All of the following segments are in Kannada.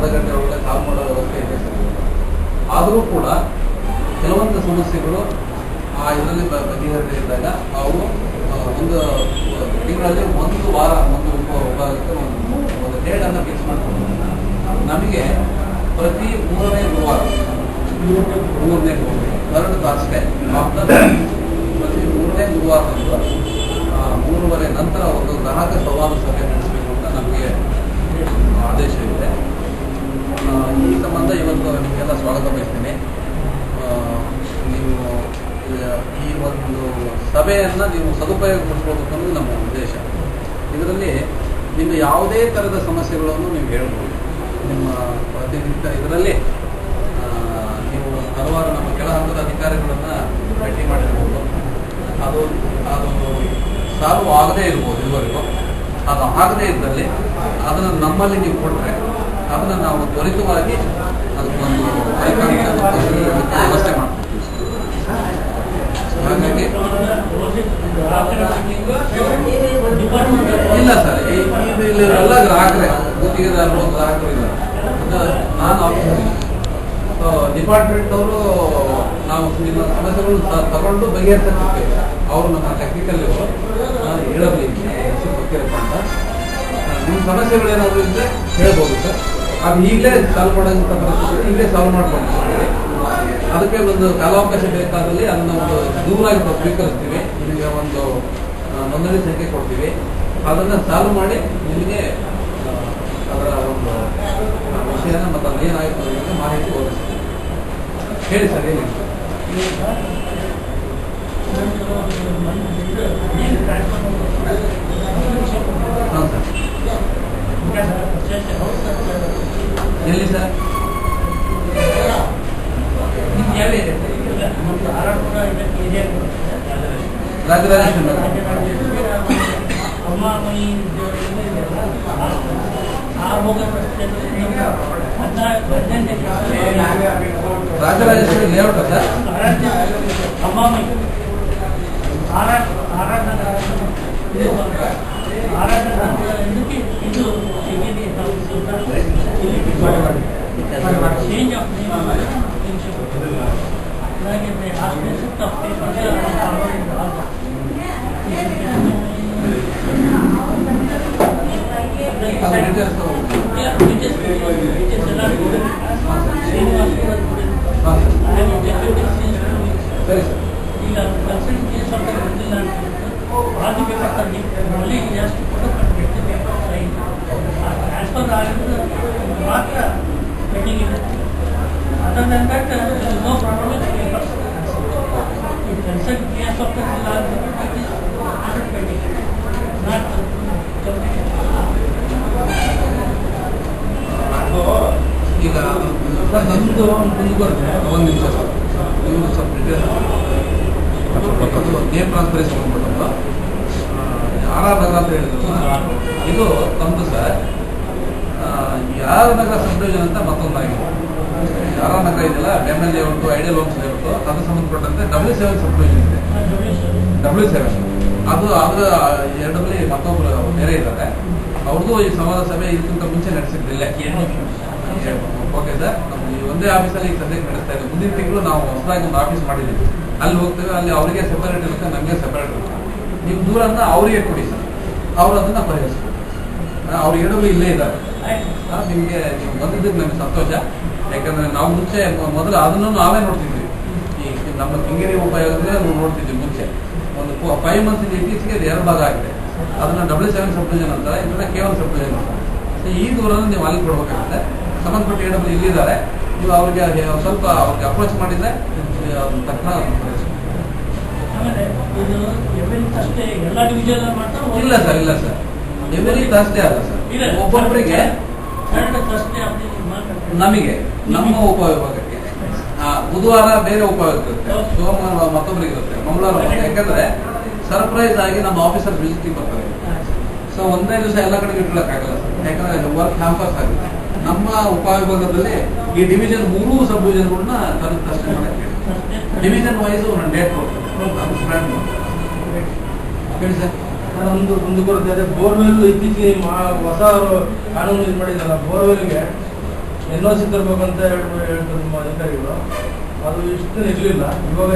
ಅರ್ಧ ಗಂಟೆ ಒಳಗೆ ಸಾಲ್ವ್ ಮಾಡೋ ವ್ಯವಸ್ಥೆ ಇದೆ ಸರ್. ಆದರೂ ಕೂಡ ಕೆಲವೊಂದು ಸಮಸ್ಯೆಗಳು ಆ ಇದರಲ್ಲಿ ಬಗೆಹರಿದೇ ಇದ್ದಾಗ ಅವು ಒಂದು ತಿಂಗಳಲ್ಲಿ ಒಂದು ವಾರ ಒಂದು ಒಂದು ಡೇಟನ್ನು ಫಿಕ್ಸ್ ಮಾಡ್ಕೊಂಡು ನಮಗೆ ಪ್ರತಿ ಮೂರನೇ ಗುರುವಾರ ಎರಡು ತಾಸೆ ಪ್ರತಿ ಮೂರನೇ ಗುರುವಾರದಂದು 3:30 ನಂತರ ಒಂದು ಗ್ರಾಹಕ ಸಂವಾದ ಸಭೆ ನಡೆಸಬೇಕು ಅಂತ ನಮಗೆ ಆದೇಶ ಇದೆ. ಈ ಸಂಬಂಧ ಇವತ್ತು ನಿಮಗೆಲ್ಲ ಸ್ವಾಗತ ಬಯಸ್ತೇನೆ. ನೀವು ಈ ಒಂದು ಸಭೆಯನ್ನು ನೀವು ಸದುಪಯೋಗಪಡಿಸ್ಕೋಬೇಕು ಅನ್ನೋದು ನಮ್ಮ ಉದ್ದೇಶ. ಇದರಲ್ಲಿ ನಿಮ್ಮ ಯಾವುದೇ ಥರದ ಸಮಸ್ಯೆಗಳನ್ನು ನೀವು ಹೇಳ್ಬೋದು. ನಿಮ್ಮ ಪ್ರತಿನಿತ್ಯ ಇದರಲ್ಲಿ ನೀವು ಹಲವಾರು ನಮ್ಮ ಕೆಳ ಹಂತದ ಅಧಿಕಾರಿಗಳನ್ನು ಭೇಟಿ ಮಾಡಿರ್ಬೋದು. ಅದು ಸಾಲ್ವ್ ಆಗದೇ ಇರ್ಬೋದು. ಇದುವರೆಗೂ ಅದು ಆಗದೇ ಇದ್ದಲ್ಲಿ ಅದನ್ನು ನಮ್ಮಲ್ಲಿ ನೀವು ಕೊಟ್ಟರೆ ಅದನ್ನು ನಾವು ತ್ವರಿತವಾಗಿ ಅದಕ್ಕೊಂದು ವ್ಯವಸ್ಥೆ ಮಾಡ್ತೀವಿ. ಹಾಗಾಗಿ ಇಲ್ಲ ಸರ್, ಇಲ್ಲಿ ಎಲ್ಲ ಗ್ರಾಹಕರೇ ಗುತ್ತಿಗೆದಾರರು ಗ್ರಾಹಕರು ಇಲ್ಲ. ನಾನು ಡಿಪಾರ್ಟ್ಮೆಂಟ್ ಅವರು ನಾವು ನಿಮ್ಮ ಸಮಸ್ಯೆಗಳು ತಗೊಂಡು ಬಗೆಹರಿಸಕ್ಕೆ ಅವರು ನಮ್ಮ ಟೆಕ್ನಿಕಲ್ ಹೇಳಲಿ ಗೊತ್ತಿರಪ್ಪ ಅಂತ. ನಿಮ್ಮ ಸಮಸ್ಯೆಗಳೇನಾದರೂ ಇದ್ದರೆ ಹೇಳ್ಬೋದು ಸರ್. ಅದು ಈಗಲೇ ಸಾಲ್ವ್ ಮಾಡೋಂಥ ಪರಿಸ್ಥಿತಿ ಈಗಲೇ ಸಾಲ್ವ್ ಮಾಡ್ಕೊಂಡು ಅದಕ್ಕೆ ಒಂದು ಕಾಲಾವಕಾಶ ಬೇಕಾದಲ್ಲಿ ಅದನ್ನು ಒಂದು ದೂರಾಗಿ ನಾವು ಸ್ವೀಕರಿಸ್ತೀವಿ. ನಿಮಗೆ ಒಂದು ನೋಂದಣಿ ಸಂಖ್ಯೆ ಕೊಡ್ತೀವಿ. ಅದನ್ನು ಸಾಲ್ವ್ ಮಾಡಿ ನಿಮಗೆ ಅದರ ಒಂದು ವಿಷಯನ ಮತ್ತು ಅದೇನಾಯಿತು ಅನ್ನೋದಕ್ಕೆ ಮಾಹಿತಿ ಒದಗಿಸ್ತೀವಿ. ಹೇಳಿ ಸರ್, ಹೇಳಿ. ಹಾಂ ಸರ್, ಎಲ್ಲಿ ಸರ್? ರಾಜರಾಜೇಶ್ವರಿ ರಾಜರಾಜೇಶ್ವರಿ ಲೇಔಟ್ ಅಲ್ಲ ಈಗ ನಮ್ಮದು ಮುಂದುವರೆದ್ರೆ ಒಂದು ನಿಮಿಷ ಸರ್, ನೀವು ಸ್ವಲ್ಪ ನೇಮ್ ಟ್ರಾನ್ಸ್ಫರ್ ಸಂಬಂಧಪಟ್ಟಂತ ಆರ್ ನಗರ ಅಂತ ಹೇಳಿದ್ರು. ಇದು ನಮ್ಮದು ಸರ್ ಯಾರ ನಗರ ಸಬ್ ಡಿವಿಷನ್ ಅಂತ ಮತ್ತೊಂದಾಗಿದೆ. ಯಾರ ನಗರ ಇದೆಯಲ್ಲ, MLA ಉಂಟು, ಐಡಿಯಲ್ ಹೋಮ್ಸ್ ಇರುತ್ತೋ ಅದಕ್ಕೆ ಸಂಬಂಧಪಟ್ಟಂತೆ W7 ಸಬ್ ಡಿವಿಷನ್ ಇದೆ. W7 ಅದು ಅದರ ಎರಡರಲ್ಲಿ ಮತ್ತೊಬ್ಬರು ಬೇರೆ ಇದ್ದಾರೆ. ಅವ್ರದ್ದು ಈ ಸಂವಾದ ಸಭೆ ಇದಕ್ಕಿಂತ ಮುಂಚೆ ನಡೆಸಿದ್ದಿಲ್ಲ. ಓಕೆ ಸರ್, ಈ ಒಂದೇ ಆಫೀಸಲ್ಲಿ ಈಗ ಸದ್ಯಕ್ಕೆ ನಡೆಸ್ತಾ ಇದ್ದೀವಿ. ಮುಂದಿನ ತಿಂಗಳು ನಾವು ಹೊಸದಾಗಿ ಒಂದು ಆಫೀಸ್ ಮಾಡಿದ್ದೀವಿ. ಅಲ್ಲಿ ಹೋಗ್ತೇವೆ. ಅಲ್ಲಿ ಅವರಿಗೆ ಸೆಪರೇಟ್ ಇರುತ್ತೆ, ನಮಗೆ ಸೆಪರೇಟ್ ಇರುತ್ತೆ. ನೀವು ದೂರನ್ನ ಅವರಿಗೆ ಕೊಡಿ ಸರ್, ಅವರು ಅದನ್ನ ಪರಿಹರಿಸ್ಬೇಕು. ಅವ್ರು ಹೇಳೋದು ಇಲ್ಲೇ ಇದ್ದಾರೆ. ನಿಮಗೆ ನೀವು ಬಂದಿದ್ದಕ್ಕೆ ನಮಗೆ ಸಂತೋಷ. ಯಾಕಂದ್ರೆ ನಾವು ಮುಂಚೆ ಮೊದಲು ಅದನ್ನು ನಾವೇ ನೋಡ್ತಿದ್ವಿ. ಈ ನಮ್ಮ ಕಿಂಗೇರಿ ಉಪಯೋಗದಲ್ಲಿ ನಾವು ನೋಡ್ತಿದ್ವಿ ಮುಂಚೆ. ಒಂದು 5 ಮಂತ್ಸ್ ಇತ್ತೀಚೆಗೆ 2 ಭಾಗ ಆಗಿದೆ. ಅದನ್ನ W7 ಸಬ್ ಡಿವಿಷನ್ ಅಂತಾರೆ, ಇದನ್ನ ಕೇವಲ ಸಬ್ ಡಿವಿಷನ್ ಅಂತಾರೆ. ಈ ದೂರನ್ನು ನೀವು ಅಲ್ಲಿ ಕೊಡ್ಬೇಕಾಗುತ್ತೆ. ಸಂಬಂಧಪಟ್ಟ AW ಇಲ್ಲಿದ್ದಾರೆ. ನೀವು ಅವ್ರಿಗೆ ಸ್ವಲ್ಪ ಅವ್ರಿಗೆ ಅಪ್ರೋಚ್ ಮಾಡಿದ್ರೆ ತಕ್ಷಣ ಇಲ್ಲ ಸರ್, ಇಲ್ಲ ಸರ್, ಎವ್ರಿ ಥರ್ಸ್ಡೇ ಅಲ್ಲ ಸರ್. ಒಬ್ಬೊಬ್ಬರಿಗೆ ನಮಗೆ ನಮ್ಮ ಉಪವಿಭಾಗಕ್ಕೆ ಬುಧವಾರ ಬೇರೆ ಉಪವಿಭಾಗ ಇರುತ್ತೆ, ಸೋಮವಾರ ಮತ್ತೊಬ್ಬರಿಗೆ ಇರುತ್ತೆ, ಮಂಗಳವಾರ. ಯಾಕಂದ್ರೆ ಸರ್ಪ್ರೈಸ್ ಆಗಿ ನಮ್ಮ ಆಫೀಸರ್ ವಿಸಿಟಿಂಗ್ ಬರ್ತಾರೆ. ಸೊ ಒಂದೇ ದಿವಸ ಎಲ್ಲ ಕಡೆಗೆ ಇಟ್ಕೊಳ್ಳೋಕ್ಕಾಗಲ್ಲ ಸರ್, ಯಾಕಂದ್ರೆ ವರ್ಕ್ ಕ್ಯಾಂಪಸ್ ಆಗುತ್ತೆ. ನಮ್ಮ ಉಪವಿಭಾಗದಲ್ಲಿ ಈ ಡಿವಿಷನ್ 3 ಸಬ್ ಡಿವಿಷನ್ಗಳನ್ನ ತರಸ್ತೆ ಮಾಡಕ್ಕೆ ಡಿವಿಷನ್ ವೈಸ್ ಒಂದು ಡೇಟ್ ಹೇಳಿ ಸರ್. ಒಂದು ಮುಂದುವರೆದಿದೆ. ಬೋರ್ವೆಲ್ ಇತ್ತೀಚೆಗೆ ಹೊಸ ಕಾನೂನು ಇದು ಮಾಡಿದ್ರಲ್ಲ, ಬೋರ್ವೆಲ್ಗೆ NOC ತರಬೇಕಂತ ಹೇಳ್ತಾರೆ ನಮ್ಮ ಅಧಿಕಾರಿಗಳು. ಅದು ಇಷ್ಟು ಇರಲಿಲ್ಲ. ಇವಾಗ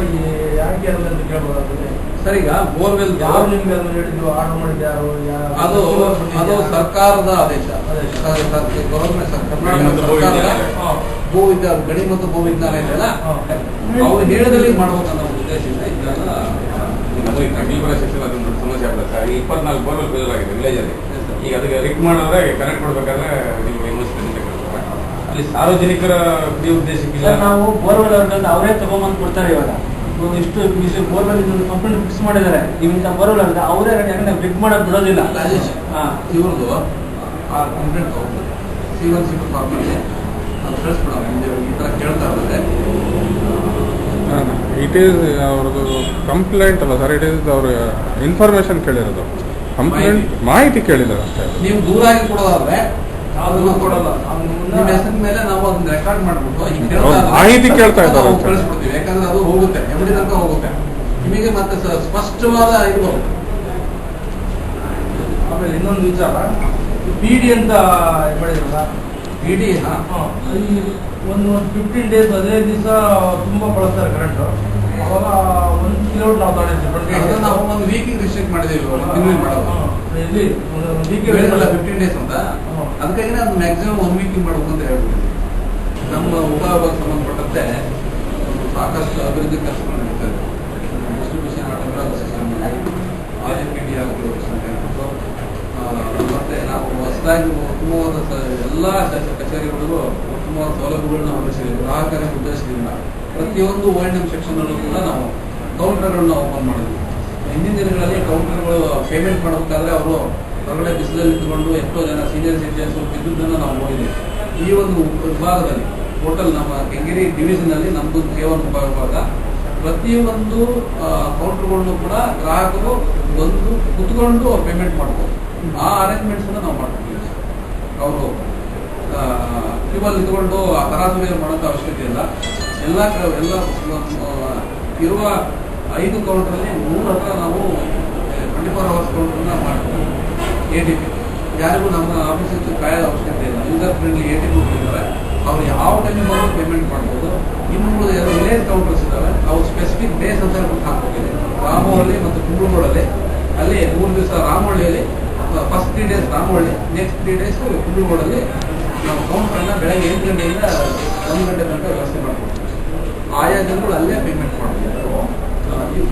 ಯಾಕೆ ಅಂತ ಕೇಳಬಹುದಾಗ್ತದೆ ಸರ್. ಈಗ ಬೋರ್ವೆಲ್ ಯಾರು ನಿಮ್ಗೆ ಅದನ್ನು ಹೇಳಿದ್ರು, ಆರ್ಡರ್ ಮಾಡಿದ್ದು ಯಾರು? ಅದು ಸರ್ಕಾರದ ಆದೇಶ. ಭೂ ಗಣಿ ಮತ್ತು ಭೂ ವಿಜ್ಞಾನ ಇದೆಯಲ್ಲ, ಅವ್ರು ಹೇಳಿದಲ್ಲಿ ಮಾಡ್ಬೇಕನ್ನೋ ಉದ್ದೇಶದಿಂದ ಇದೆಲ್ಲ ಸಮಸ್ಯೆ ಆಗ್ತದೆ. 24 ಬೋರ್ವೆಲ್ ಫೇಲ್ ಆಗಿದೆ ವಿಲೇಜ್ ಅಲ್ಲಿ. ಈಗ ಅದಕ್ಕೆ ರಿಕ್ ಮಾಡಿದ್ರೆ ಕನೆಕ್ಟ್ ಮಾಡ್ಬೇಕಾದ್ರೆ ನಿಮ್ಗೆ ಅಲ್ಲಿ ಸಾರ್ವಜನಿಕರ ಉದ್ದೇಶಕ್ಕಿಲ್ಲ. ನಾವು ಬೋರ್ವೆಲ್ ಅವರೇ ತಗೊಂಬಂದು ಕೊಡ್ತಾರೆ. ಇವಾಗ ಇಷ್ಟು ಬೋರ್ವೆಲ್ ಕಂಪ್ಲೇಂಟ್ ಫಿಕ್ಸ್ ಮಾಡಿದ್ದಾರೆ. ಇಂಥ ಬೋರ್ವೆಲ್ ಅಂತ ಅವರೇ ರಿಕ್ ಮಾಡಕ್ ಬಿಡೋದಿಲ್ಲ. ಇವ್ರದ್ದು ಆ ಕಂಪ್ಲೇಂಟ್ C1 C2 ಫಾರ್ಮಲ್ಲಿ ಅದು ಕಳಿಸ್ಬಿಡೋಣ. ಈ ಥರ ಕೇಳ್ತಾ ಇದ್ದಾರೆ. ಇಟ್ ಈಸ್ ಅವ್ರದ್ದು ಕಂಪ್ಲೇಂಟ್ ಅಲ್ಲ ಸರ್, ಇಟ್ ಈಸ್ ಅವ್ರ ಇನ್ಫಾರ್ಮೇಶನ್ ಕೇಳಿರೋದು. ಕಂಪ್ಲೇಂಟ್ ಮಾಹಿತಿ ಕೇಳಿದ್ದಾರೆ ಅಷ್ಟೇ. ನೀವು ದೂರ ಆಗಿ ಕೊಡೋದಾದ್ರೆ ಅದನ್ನು ಕೊಡಲ್ಲ. ನಿಮ್ಮ ಹೆಸರಿನ ಮೇಲೆ ನಾವು ಅದನ್ನ ರೆಕಾರ್ಡ್ ಮಾಡ್ಬಿಟ್ಟು ಮಾಹಿತಿ ಕೇಳ್ತಾ ಇದ್ದಾರೆ ಕಳಿಸ್ಬಿಡ್ತೀವಿ. ಯಾಕಂದ್ರೆ ಅದು ಹೋಗುತ್ತೆ, ಎಮ್ಡಿ ತನಕ ಹೋಗುತ್ತೆ. ನಿಮಗೆ ಮತ್ತೆ ಸ್ಪಷ್ಟವಾದ ಇದು ಬರುತ್ತೆ. ಆಮೇಲೆ ಇನ್ನೊಂದು ವಿಚಾರ, PD ಅಂತ ಮಾಡಿದ್ರಲ್ಲ, PD ಒಂದು 15 ಡೇಸ್ 15 ದಿವಸ ತುಂಬಾ ಬಳಸ್ತಾರೆ ಕರೆಂಟ್. ಅವಾಗ 1 ಕಿಲೋಮೀಟರ್ ನಾವು ತಗೊಂಡಿದ್ದೀವಿ. ನಾವು ಒಂದು ವೀಕಿಗೆ ರಿಸ್ಟ್ರಿಕ್ಟ್ ಮಾಡಿದ್ದೀವಿ. ಇಲ್ಲಿ 15 ಡೇಸ್ ಅಂತ. ಅದಕ್ಕಾಗಿ ಅದು ಮ್ಯಾಕ್ಸಿಮಮ್ 1 ವೀಕಿಂಗ್ ಮಾಡಬೇಕು ಅಂತ ಹೇಳ್ಬಿಟ್ಟು ನಮ್ಮ ಉಪವಿಭಾಗಕ್ಕೆ ಸಂಬಂಧಪಟ್ಟಂತೆ ಸಾಕಷ್ಟು ಅಭಿವೃದ್ಧಿ ಕೆಲಸಗಳು ನಡೀತಾರೆ. ಡಿಸ್ಟ್ರಿಬ್ಯೂಷನ್ ಸಿಸ್ಟಮ್, RFPD ಮತ್ತೆ ನಾವು ಹೊಸದಾಗಿ ಉತ್ತಮವಾದ ಎಲ್ಲ ಕಚೇರಿಗಳಿಗೂ ಉತ್ತಮವಾದ ಸೌಲಭ್ಯಗಳನ್ನ ಒದಗಿಸಿದ್ದೀವಿ. ಗ್ರಾಹಕರಿಗೆ ಉದ್ದೇಶದಿಂದ ಪ್ರತಿಯೊಂದು O&M ಸೆಕ್ಷನ್ ಅಲ್ಲೂ ಕೂಡ ನಾವು ಕೌಂಟರ್ಗಳನ್ನ ಓಪನ್ ಮಾಡಿದ್ವಿ. ಹಿಂದಿನ ದಿನಗಳಲ್ಲಿ ಕೌಂಟರ್ಗಳು ಪೇಮೆಂಟ್ ಮಾಡಬೇಕಾದ್ರೆ ಅವರು ಹೊರಗಡೆ ಬಿಸಿಲಲ್ಲಿ ಇಟ್ಕೊಂಡು ಎಷ್ಟೋ ಜನ ಸೀನಿಯರ್ ಸಿಟಿಜನ್ಸ್ ಇದ್ದುದನ್ನು ನಾವು ನೋಡಿದ್ದೀವಿ. ಈ ಒಂದು ವಿಭಾಗದಲ್ಲಿ ಟೋಟಲ್ ನಮ್ಮ ಕೆಂಗೇರಿ ಡಿವಿಷನ್ ಅಲ್ಲಿ ನಮ್ದು K1 ಉಪವಿಭಾಗ ಪ್ರತಿಯೊಂದು ಕೌಂಟರ್ಗಳನ್ನು ಕೂಡ ಗ್ರಾಹಕರು ಬಂದು ಕುತ್ಕೊಂಡು ಪೇಮೆಂಟ್ ಮಾಡ್ಬೋದು. ಆ ಅರೇಂಜ್ಮೆಂಟ್ಸ್ ನಾವು ಮಾಡ್ತೀವಿ. ಅವರು ಕ್ಯೂಬಲ್ಲಿ ಇಟ್ಕೊಂಡು ಆ ತರಾತುರಿ ಮಾಡೋಂಥ ಅವಶ್ಯಕತೆ ಇಲ್ಲ. ಎಲ್ಲ ಇರುವ 5 ಕೌಂಟ್ರಲ್ಲಿ 3 ಹತ್ರ ನಾವು 24 ಅವರ್ಸ್ ಕೌಂಟ್ರನ್ನ ಮಾಡ್ತೀವಿ. ATP ಯಾರಿಗೂ ನಮ್ಮ ಆಫೀಸಿಗೆ ಕಾಯೋದ ಅವಶ್ಯಕತೆ ಇಲ್ಲ. ಯೂಸರ್ ಫ್ರೆಂಡ್ಲಿ ATP ಇದ್ದಾರೆ. ಅವ್ರು ಯಾವ ಟೈಮಿಗೆ ಬಂದು ಪೇಮೆಂಟ್ ಮಾಡ್ಬೋದು. ಇನ್ನು ವಿಲೇಜ್ ಕೌಂಟರ್ಸ್ ಇದ್ದಾವೆ. ಅವು ಸ್ಪೆಸಿಫಿಕ್ ಡೇಸ್ ಅಂತ ಹೇಳ್ಬಿಟ್ಟು ಹಾಕ್ಬಿಟ್ಟಿದೆ. ರಾಮವಳ್ಳಿ ಮತ್ತು ಕುಂಬ್ಳಗೋಡಲ್ಲಿ ಅಲ್ಲಿ 3 ದಿವಸ ರಾಮವಳ್ಳಿಯಲ್ಲಿ first 3 days Ramavalli, next 3 days ಕುಂಬ್ಳಗೋಡಲ್ಲಿ ನಾವು ಕೌಂಟ್ರನ್ನ ಬೆಳಗ್ಗೆ 8 ಗಂಟೆಯಿಂದ 1 ಗಂಟೆ ತನಕ ವ್ಯವಸ್ಥೆ ಮಾಡ್ಕೊಡ್ತೀವಿ. ಆಯಾ ಜನಗಳು ಅಲ್ಲೇ ಪೇಮೆಂಟ್ ಮಾಡ್ಬೋದು.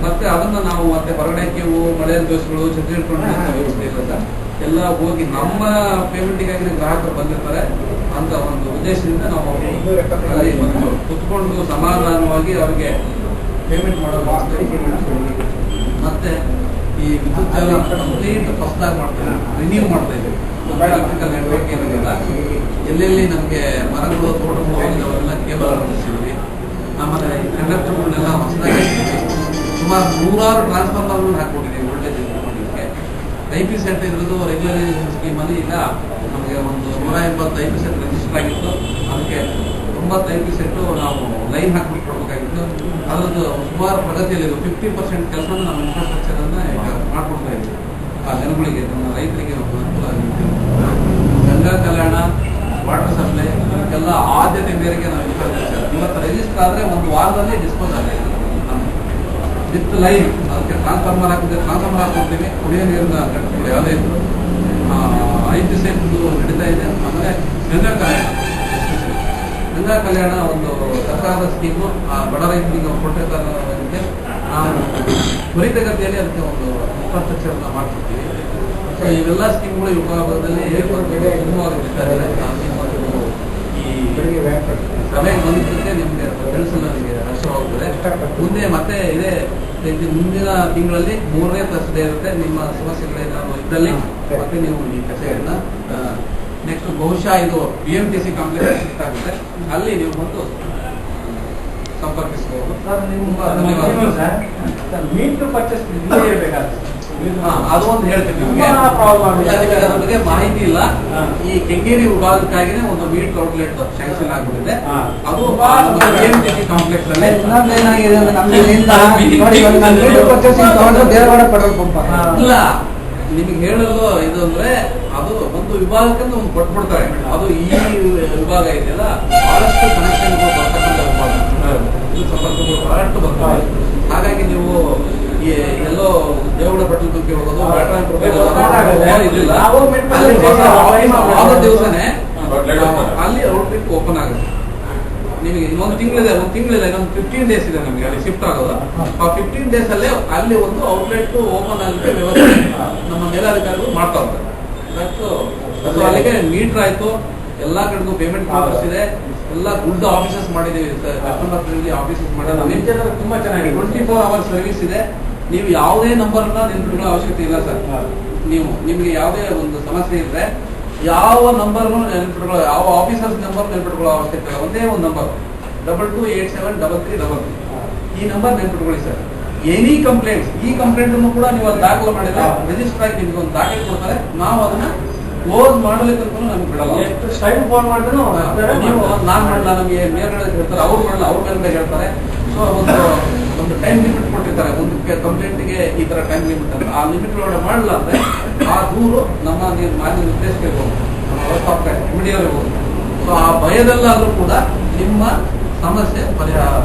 ಮತ್ತೆ ಅದನ್ನ ನಾವು ಮತ್ತೆ ಹೊರಗಡೆ ಕ್ಯೂ, ಮಳೆ ದೋಷಗಳು, ಛತ್ರಿ ಹಿಡ್ಕೊಂಡು ವ್ಯವಸ್ಥೆ ಇರೋದ ಎಲ್ಲ ಹೋಗಿ ನಮ್ಮ ಪೇಮೆಂಟಿಗಾಗಿ ಗ್ರಾಹಕರು ಬಂದಿರ್ತಾರೆ ಅಂತ ಒಂದು ಉದ್ದೇಶದಿಂದ ನಾವು ಅಲ್ಲಿ ಕುತ್ಕೊಂಡು ಸಮಾಧಾನವಾಗಿ ಅವ್ರಿಗೆ ಪೇಮೆಂಟ್ ಮಾಡೋ ಮತ್ತೆ ಈ ವಿದ್ಯುತ್ ಜಾಲ ಕಂಪ್ಲೀಟ್ ಫಸ್ಟಾಗಿ ಮಾಡ್ತಾರೆ, ರಿನ್ಯೂ ಮಾಡ್ತಾ ಇದ್ದೀವಿ. ಎಲೆಕ್ಟ್ರಿಕಲ್ ನೆಟ್ವರ್ಕ್ ಏನಿಲ್ಲ, ಎಲ್ಲೆಲ್ಲಿ ನಮಗೆ ಮರಗಳು ತೋಟಗಳು ಅವೆಲ್ಲ ಕೇಬಲ್ ಅಳವಡಿಸಿದ್ವಿ. ಆಮೇಲೆ ಕಂಡಕ್ಟರ್ಗಳನ್ನೆಲ್ಲ ಹೊಸದಾಗಿ ಸುಮಾರು 100 ಟ್ರಾನ್ಸ್ಫಾರ್ಮರ್ಗಳನ್ನ ಹಾಕ್ಬಿಟ್ಟಿದ್ದೀವಿ ವೋಲ್ಟೇಜ್ ಮಾಡಲಿಕ್ಕೆ. IP ಸೆಟ್ ಇರೋದು ರೆಗ್ಯುಲರೈಸೇಷನ್ ಸ್ಕೀಮಲ್ಲಿ ಈಗ ನಮಗೆ ಒಂದು 180 IP ಸೆಟ್ ರಿಜಿಸ್ಟರ್ ಆಗಿತ್ತು. ಅದಕ್ಕೆ 90 IP ಸೆಟ್ಟು ನಾವು ಲೈನ್ ಹಾಕ್ಬಿಟ್ಟು ಕೊಡಬೇಕಾಗಿತ್ತು. ಅದರದ್ದು ಸುಮಾರು ಪ್ರಗತಿಯಲ್ಲಿ 50% ಕೆಲಸ ನಮ್ಮ ಇನ್ಫ್ರಾಸ್ಟ್ರಕ್ಚರ್ ಅನ್ನ ಮಾಡ್ಕೊಡ್ತಾ ಇದ್ದೀವಿ. ಆ ಜನಗಳಿಗೆ, ನಮ್ಮ ರೈತರಿಗೆ ಅನುಕೂಲ ಆಗುತ್ತೆ. ಗಂಗಾ ಕಲ್ಯಾಣ, ವಾಟರ್ ಸಪ್ಲೈ ಇದಕ್ಕೆಲ್ಲ ಆದ್ಯತೆ ಮೇರೆಗೆ ನಾವು ಇನ್ಫ್ರಾಸ್ಟ್ರಕ್ಚರ್ ಇವತ್ತು ರಿಜಿಸ್ಟರ್ ಆದರೆ 1 ವಾರದಲ್ಲಿ ಡಿಸ್ಪೋಸ್ ಆಗಿದೆ. ವಿತ್ ಲೈನ್ ಅದಕ್ಕೆ ಟ್ರಾನ್ಸ್ಫಾರ್ಮರ್ ಹಾಕಿದ್ರೆ ಟ್ರಾನ್ಸ್ಫಾರ್ಮರ್ ಹಾಕ್ಕೊಡ್ತೀವಿ. ಕುಡಿಯೋ ನೀರಿನ ಕಟ್ಟಗಳು ಯಾವುದೇ ಇದ್ರು IP ಸೆಟ್ ನಡೀತಾ ಇದೆ. ಆಮೇಲೆ ಗಂಗಾ ಕಲ್ಯಾಣ ಒಂದು ಸರ್ಕಾರದ ಸ್ಕೀಮು, ಬಡ ರೈತರಿಗೆ ಕೊಟ್ಟಿರ್ತಾರೆ. ನಾವು ತ್ವರಿತಗತಿಯಲ್ಲಿ ಅದಕ್ಕೆ ಒಂದು ಇನ್ಫ್ರಾಸ್ಟ್ರಕ್ಚರ್ನ ಮಾಡ್ಕೊಡ್ತೀವಿ. ಸೊ ಇವೆಲ್ಲ ಸ್ಕೀಮ್ಗಳು ಈ ವಿಭಾಗದಲ್ಲಿ ಈ ಸಭೆಗೆ ಬಂದಿದ್ದಕ್ಕೆ ನಿಮಗೆ ತಿಳಿಸಲು ನನಗೆ ಹರ್ಷವಾಗುತ್ತದೆ. ಮುಂದೆ ಮತ್ತೆ ಇದೇ ಮುಂದಿನ ತಿಂಗಳಲ್ಲಿ 3ನೇ ತರ್ಸ್ಡೇ ಇರುತ್ತೆ. ನಿಮ್ಮ ಸಮಸ್ಯೆಗಳೇನಾದ್ರು ಇದ್ದಲ್ಲಿ ಮತ್ತೆ ನೀವು ಈ ಕಚೇರಿಯನ್ನ ನೆಕ್ಸ್ಟ್ ಬಹುಶಃ ಇದು BMTC ಕಾಂಪ್ಲೆಕ್ಸ್ ಆಗುತ್ತೆ, ಅಲ್ಲಿ ನೀವು ಬಂದು ಸಂಪರ್ಕಿಸಬಹುದು. ಅದು ಒಂದು ಹೇಳ್ತೀನಿ ನಿಮಗೆ. ಅದ್ರ ಬಗ್ಗೆ ಮಾಹಿತಿ ಇಲ್ಲ. ಈ ಕೆಂಗೇರಿ ವಿಭಾಗಕ್ಕಾಗಿನೇ ಒಂದು ಮೀಟ್ ಔಟ್ಲೆಟ್ ಸ್ಯಾಂಕ್ಷನ್ ಆಗ್ಬಿಟ್ಟಿದೆ. ಅದು BMTC ಕಾಂಪ್ಲೆಕ್ಸ್ ಅಲ್ಲಿ ಇಲ್ಲ. ನಿಮಗೆ ಹೇಳಲು ಇದು ಅಂದ್ರೆ ಅದು ಒಂದು ವಿಭಾಗಕ್ಕೆ ಒಂದು ಕೊಟ್ಬಿಡ್ತಾರೆ. ಅದು ಈ ವಿಭಾಗ ಇದೆಯಲ್ಲ ಬಹಳಷ್ಟು ಕನೆಕ್ಷನ್ಗಳು ಬರ್ತಕ್ಕಂಥ ವಿಭಾಗ, ಇದು ಸಂಪರ್ಕಗಳು ಬಹಳಷ್ಟು ಬರ್ತವೆ. ಹಾಗಾಗಿ ನೀವು ಎಲ್ಲೋ ದೇವಳ ಪಟ್ಟಣ ತುಕ್ಕಿ ಹೋಗೋದು ಆದ ದಿವಸನೇ ಅಲ್ಲಿ ಔಟ್ಲೆಟ್ ಓಪನ್ ಆಗುತ್ತೆ. ನಿಮಗೆ ಇನ್ನೊಂದು ತಿಂಗಳಿದೆ, ಇನ್ನೊಂದು 15 days ಇದೆ ನಮಗೆ ಅಲ್ಲಿ ಶಿಫ್ಟ್ ಆಗೋದು. ಆ 15 days ಅಲ್ಲೇ ಅಲ್ಲಿ ಒಂದು ಔಟ್ಲೆಟ್ ಓಪನ್ ಆಗುತ್ತೆ ವ್ಯವಸ್ಥೆ ನಮ್ಮ ಮೇಲಾಧಿಕಾರಿಗಳು ಮಾಡ್ತಾ ಇರ್ತಾರೆ. ಅಲ್ಲಿಗೆ ಮೀಟರ್ ಆಯ್ತು, ಎಲ್ಲಾ ಕಡೆಗೂ ಪೇಮೆಂಟ್ ಪ್ರೋಸೆಸ್ ಇದೆ, ಎಲ್ಲ ಗುಡ್ ಆಫೀಸಸ್ ಮಾಡಿದೀವಿ, ಕಸ್ಟಮರ್ ಫ್ರೆಂಡ್ಲಿ ಆಫೀಸಸ್ ಮಾಡಿದ್ರೆ ತುಂಬಾ ಚೆನ್ನಾಗಿ 24 hours ಸರ್ವಿಸ್ ಇದೆ. ನೀವು ಯಾವುದೇ ನಂಬರ್ನ ನೆನ್ಪಿಟ್ಕೊಳ್ಳೋ ಅವಶ್ಯಕತೆ ಇಲ್ಲ ಸರ್. ನಿಮಗೆ ಯಾವುದೇ ಒಂದು ಸಮಸ್ಯೆ ಇದ್ರೆ ಯಾವ ನಂಬರ್ ನೆನ್ಪಿಟ್ಕೊಳ್ಳೋ, ಯಾವ ಆಫೀಸರ್ಸ್ ನಂಬರ್ ನೆನ್ಪಿಟ್ಕೊಳ್ಳೋ ಅವಶ್ಯಕತೆ ಇಲ್ಲ. ಒಂದೇ ಒಂದು ನಂಬರ್ 22873333 ಈ ನಂಬರ್ ನೆನ್ಪಿಟ್ಕೊಳ್ಳಿ ಸರ್. ಎನಿ ಕಂಪ್ಲೇಂಟ್ಸ್, ಈ ಕಂಪ್ಲೇಂಟ್ ಅನ್ನು ಕೂಡ ನೀವು ಅಲ್ಲಿ ದಾಖಲು ಮಾಡಿದ್ರೆ ರಿಜಿಸ್ಟರ್ ಆಗಿ ನಿಮ್ಗೆ ಒಂದು ದಾಖಲೆ ಕೊಡ್ತಾರೆ. ನಾವು ಅದನ್ನ ಕ್ಲೋಸ್ ಮಾಡಲಿಕ್ಕೆ ನಮ್ಗೆ ಬಿಡಲ್ಲ. ಟೈಮ್ ಫೋನ್ ಮಾಡಿದ್ರು ನೀವು ನಾನ್ ಮಾಡಲ್ಲ, ನಮಗೆ ಮೇಲ್ಗಡೆ ಹೇಳ್ತಾರೆ, ಅವ್ರು ಮಾಡಲ್ಲ, ಅವ್ರ ಮೇಲ್ಗಡೆ ಹೇಳ್ತಾರೆ. ಸೊ ಒಂದು ಟೈಮ್ ಲಿಮಿಟ್ ಕೊಟ್ಟಿರ್ತಾರೆ, ಒಂದು ಕಂಪ್ಲೇಂಟ್ಗೆ ಈ ತರ ಟೈಮ್ ಲಿಮಿಟ್ ಅಂತ. ಆ ಲಿಮಿಟ್ ಒಳಗಡೆ ಮಾಡಲ್ಲ ಅಂದ್ರೆ ಆ ದೂರು ನಮ್ಮ ಮಾನ್ಯ ನಿರ್ದೇಶಕರಿಗೆ ಹೋಗುದು, ನಮ್ಮ ವ್ಯವಸ್ಥಾಪಕ ಇಮಿಡಿಯೇಟ್ ಹೋಗುದು. ಸೊ ಆ ಭಯದಲ್ಲಾದ್ರೂ ಕೂಡ ನಿಮ್ಮ ಸಮಸ್ಯೆ ಪರಿಹಾರ